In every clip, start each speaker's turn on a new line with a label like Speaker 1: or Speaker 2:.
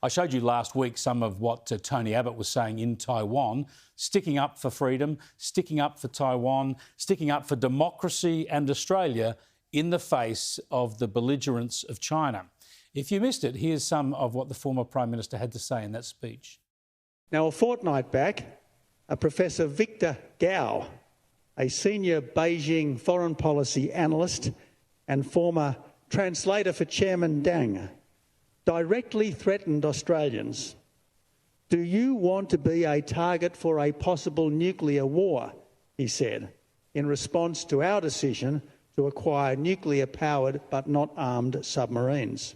Speaker 1: I showed you last week some of what Tony Abbott was saying in Taiwan, sticking up for freedom, sticking up for Taiwan, sticking up for democracy and Australia in the face of the belligerence of China. If you missed it, here's some of what the former Prime Minister had to say in that speech.
Speaker 2: Now, a fortnight back, Professor Victor Gao, a senior Beijing foreign policy analyst and former translator for Chairman Deng, directly threatened Australians. Do you want to be a target for a possible nuclear war, he said, in response to our decision to acquire nuclear-powered but not armed submarines.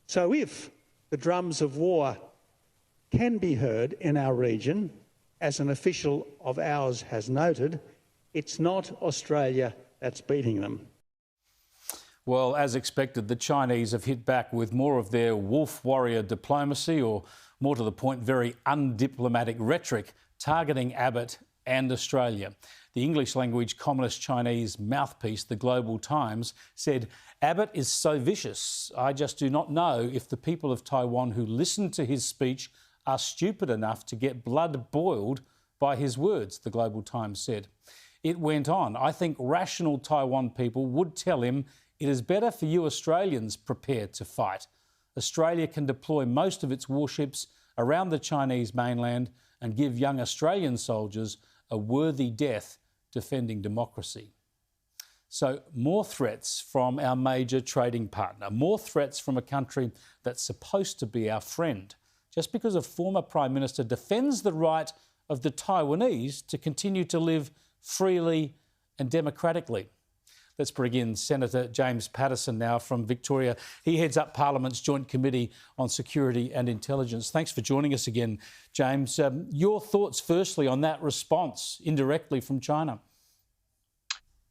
Speaker 2: So if the drums of war can be heard in our region, as an official of ours has noted, it's not Australia that's beating them.
Speaker 1: Well, as expected, the Chinese have hit back with more of their wolf warrior diplomacy, or more to the point, very undiplomatic rhetoric, targeting Abbott and Australia. The English language Communist Chinese mouthpiece, the Global Times, said, "Abbott is so vicious, I just do not know if the people of Taiwan who listened to his speech are stupid enough to get blood boiled by his words," the Global Times said. It went on, "I think rational Taiwan people would tell him it is better for you Australians prepare to fight. Australia can deploy most of its warships around the Chinese mainland and give young Australian soldiers a worthy death defending democracy." So more threats from our major trading partner, more threats from a country that's supposed to be our friend, just because a former Prime Minister defends the right of the Taiwanese to continue to live freely and democratically. Let's bring in Senator James Paterson now from Victoria. He heads up Parliament's Joint Committee on Security and Intelligence. Thanks for joining us again, James. Your thoughts firstly on that response indirectly from China?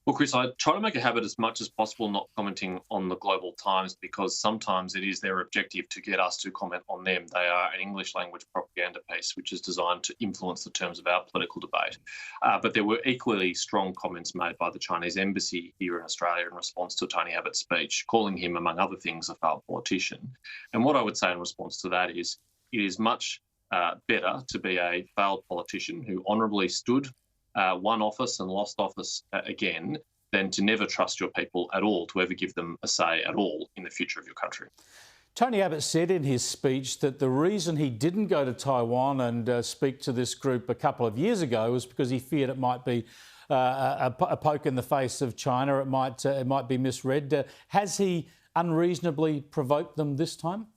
Speaker 3: Well, Chris, I try to make a habit as much as possible not commenting on the Global Times, because sometimes it is their objective to get us to comment on them. They are an English language propaganda piece which is designed to influence the terms of our political debate. But there were equally strong comments made by the Chinese embassy here in Australia in response to Tony Abbott's speech, calling him, among other things, a failed politician. And what I would say in response to that is it is much better to be a failed politician who honourably stood won office and lost office again, than to never trust your people at all, to ever give them a say at all in the future of your country.
Speaker 1: Tony Abbott said in his speech that the reason he didn't go to Taiwan and speak to this group a couple of years ago was because he feared it might be a poke in the face of China, it might be misread. Has he unreasonably provoked them this time?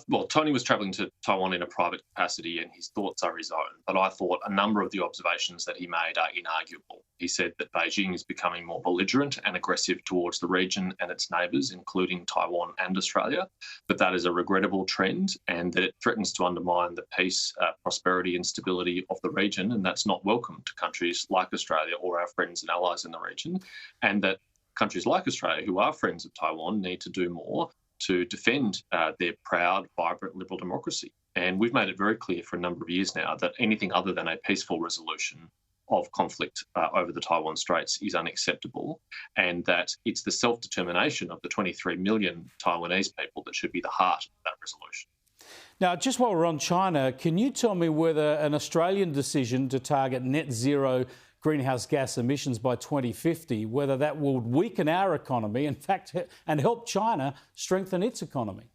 Speaker 3: Well, Tony was travelling to Taiwan in a private capacity and his thoughts are his own, but I thought a number of the observations that he made are inarguable. He said that Beijing is becoming more belligerent and aggressive towards the region and its neighbours, including Taiwan and Australia, but that is a regrettable trend and that it threatens to undermine the peace, prosperity and stability of the region, and that's not welcome to countries like Australia or our friends and allies in the region, and that countries like Australia, who are friends of Taiwan, need to do more to defend their proud, vibrant, liberal democracy. And we've made it very clear for a number of years now that anything other than a peaceful resolution of conflict over the Taiwan Straits is unacceptable, and that it's the self-determination of the 23 million Taiwanese people that should be the heart of that resolution.
Speaker 1: Now, just while we're on China, can you tell me whether an Australian decision to target net zero greenhouse gas emissions by 2050, whether that will weaken our economy, in fact, and help China strengthen its economy?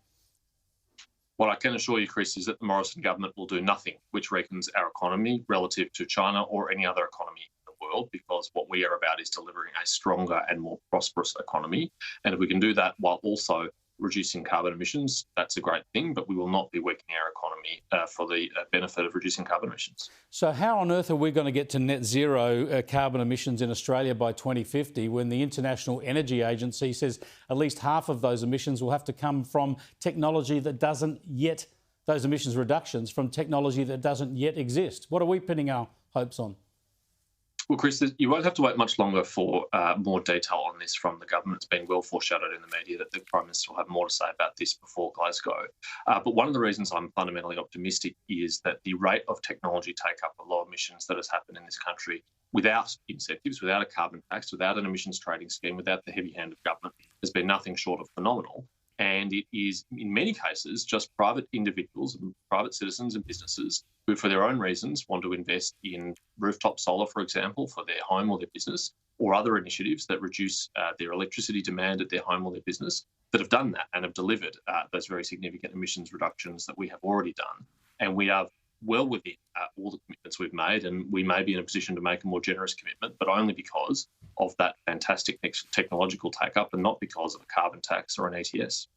Speaker 3: What I can assure you, Chris, is that the Morrison government will do nothing which weakens our economy relative to China or any other economy in the world, because what we are about is delivering a stronger and more prosperous economy. And if we can do that while also reducing carbon emissions, that's a great thing, but we will not be weakening our economy for the benefit of reducing carbon emissions.
Speaker 1: So how on earth are we going to get to net zero carbon emissions in Australia by 2050 when the International Energy Agency says at least half of those emissions will have to come from technology that doesn't yet, those emissions reductions from technology that doesn't yet exist? What are we pinning our hopes on?
Speaker 3: Well, Chris, you won't have to wait much longer for more detail on this from the government. It's been well foreshadowed in the media that the Prime Minister will have more to say about this before Glasgow. But one of the reasons I'm fundamentally optimistic is that the rate of technology take-up of low emissions that has happened in this country without incentives, without a carbon tax, without an emissions trading scheme, without the heavy hand of government, has been nothing short of phenomenal. And it is, in many cases, just private individuals, private citizens and businesses who, for their own reasons, want to invest in rooftop solar, for example, for their home or their business, or other initiatives that reduce their electricity demand at their home or their business, that have done that and have delivered those very significant emissions reductions that we have already done. And we are well within all the commitments we've made, and we may be in a position to make a more generous commitment, but only because of that fantastic technological take-up and not because of a carbon tax or an ETS.